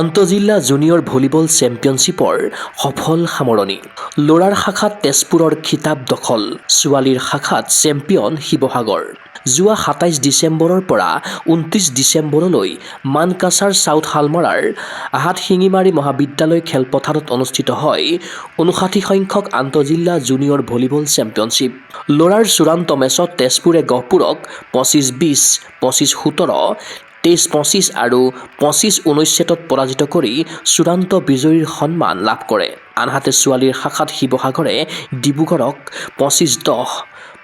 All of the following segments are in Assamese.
আন্তঃজিলা জুনিয়ৰ ভলীবল চেম্পিয়নশ্বিপৰ সফল সামৰণি। ল'ৰাৰ শাখাত তেজপুৰৰ খিতাপ দখল, ছোৱালীৰ শাখাত চেম্পিয়ন শিৱসাগৰ। যোৱা ২৭ ডিচেম্বৰৰ পৰা ২৯ ডিচেম্বৰলৈ মানকাছাৰ চাউথ শালমৰাৰ হাটশিঙিমাৰী মহাবিদ্যালয় খেলপথাৰত অনুষ্ঠিত হয় ৫৯ সংখ্যক আন্তঃজিলা জুনিয়ৰ ভলীবল চেম্পিয়নশ্বিপ। ল'ৰাৰ চূড়ান্ত মেচত তেজপুৰে গহপুৰক ২৫-২০, ২৫-১৭, ২৩-২৫ আৰু ২৫-১৯ ছেটত পৰাজিত কৰি চূড়ান্ত বিজয়ীৰ সন্মান লাভ কৰে। আনহাতে ছোৱালীৰ শাখাত শিৱসাগৰে ডিব্ৰুগড়ক ২৫-১০,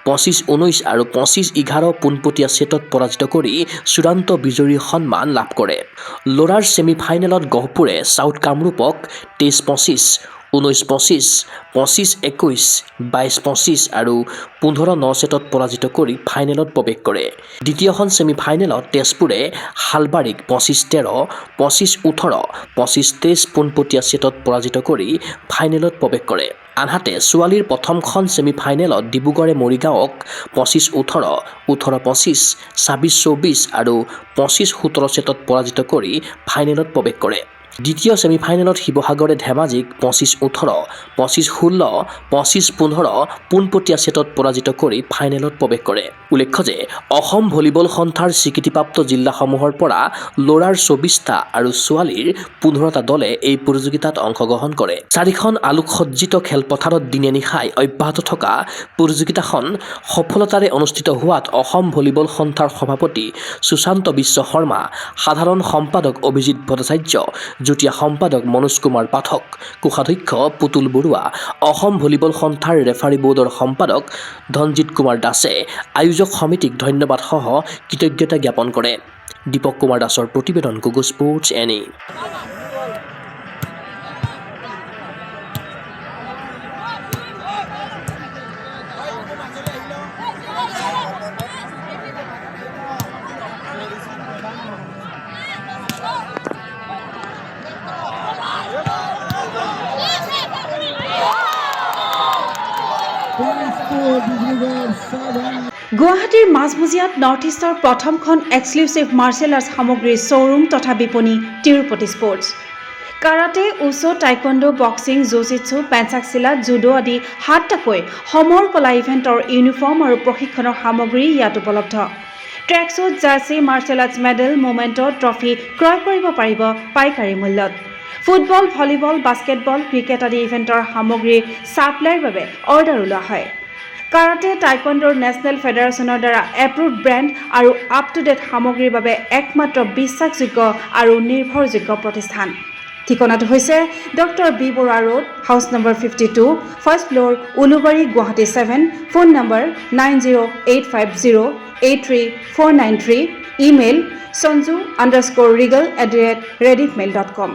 ২৫-১৯ আৰু ২৫-১১ পোনপটীয়া ছেটত পৰাজিত কৰি চূড়ান্ত বিজয়ীৰ সন্মান লাভ কৰে। ল'ৰাৰ ছেমিফাইনেলত গহপুৰে চাউথ কামৰূপক ২৩-২৫, ১৯-২৫, ২৫-২১, ২২-২৫ আৰু ১৫-৯ ছেটত পৰাজিত কৰি ফাইনেলত প্ৰৱেশ কৰে। দ্বিতীয়খন ছেমিফাইনেলত তেজপুৰে শালবাৰীক ২৫-১৩, ২৫-১৮, ২৫-২৩ পোনপটীয়া ছেটত পৰাজিত কৰি ফাইনেলত প্ৰৱেশ কৰে। আনহাতে ছোৱালীৰ প্ৰথমখন ছেমিফাইনেলত ডিব্ৰুগড়ে মৰিগাঁৱক ২৫-১৮, ১৮-২৫, ২৬-২৪ আৰু ২৫-১৭ ছেটত পৰাজিত কৰি ফাইনেলত প্ৰৱেশ কৰে। দ্বিতীয় ছেমিফাইনেলত শিৱসাগৰে ধেমাজিক ২৫-১৮, ২৫-১৬, ২৫-১৫ পোনপটীয়া ছেটত পৰাজিত কৰি ফাইনেলত প্ৰৱেশ কৰে। উল্লেখ্য যে অসম ভলীবল সন্থাৰ স্বীকৃতিপ্ৰাপ্ত জিলাসমূহৰ পৰা ল'ৰাৰ ২৪টা আৰু ছোৱালীৰ ১৫টা দলে এই প্ৰতিযোগিতাত অংশগ্ৰহণ কৰে। ৪খন আলোকসজ্জিত খেলপথাৰত দিনে নিশাই অব্যাহত থকা প্ৰতিযোগিতাখন সফলতাৰে অনুষ্ঠিত হোৱাত অসম ভলীবল সন্থাৰ সভাপতি সুশান্ত বিশ্ব শৰ্মা, সাধাৰণ সম্পাদক অভিজিৎ ভট্টাচাৰ্য, যুটীয়া সম্পাদক মনোজ কুমাৰ পাঠক, কোষাধ্যক্ষ পুতুল বৰুৱা, অসম ভলীবল সন্থাৰ ৰেফাৰী বোৰ্ডৰ সম্পাদক ধনজিৎ কুমাৰ দাসে আয়োজক সমিতিক ধন্যবাদসহ কৃতজ্ঞতা জ্ঞাপন কৰে। দীপক কুমাৰ দাসৰ প্ৰতিবেদন, গুগল স্পৰ্টছ এনি। গুৱাহাটীৰ মাজমজিয়াত নৰ্থ ইষ্টৰ প্ৰথমখন এক্সক্লুচিভ মাৰ্চেল আৰ্টছ সামগ্ৰীৰ শ্ব'ৰুম তথা বিপণী Tirupati sports. Karate, wushu, taekwondo, boxing, jujitsu, pencak silat, judo আদি ৭টাকৈ সমৰ কলা ইভেণ্টৰ ইউনিফৰ্ম আৰু প্ৰশিক্ষণৰ সামগ্ৰী ইয়াত উপলব্ধ। Tracksuit, jersey, martial arts medal, memento, trophy ক্ৰয় কৰিব পাৰিব পাইকাৰী মূল্যত। ফুটবল, ভলীবল, বাস্কেটবল, ক্ৰিকেট আদি ইভেণ্টৰ সামগ্ৰীৰ ছাপ্লাইৰ বাবে অৰ্ডাৰ লোৱা হয়। কাৰাটে, টাইকোৱাণ্ডোৰ নেশ্যনেল ফেডাৰেশ্যনৰ দ্বাৰা এপ্ৰুভড ব্ৰেণ্ড আৰু আপ টু ডেট সামগ্ৰীৰ বাবে একমাত্ৰ বিশ্বাসযোগ্য আৰু নিৰ্ভৰযোগ্য প্ৰতিষ্ঠান। ঠিকনাটো হৈছে doctor B Barua road, house number 52, first floor, Ulubari, Guwahati 7। Phone number 9085083493, email sanju_regal@rediffmail.com।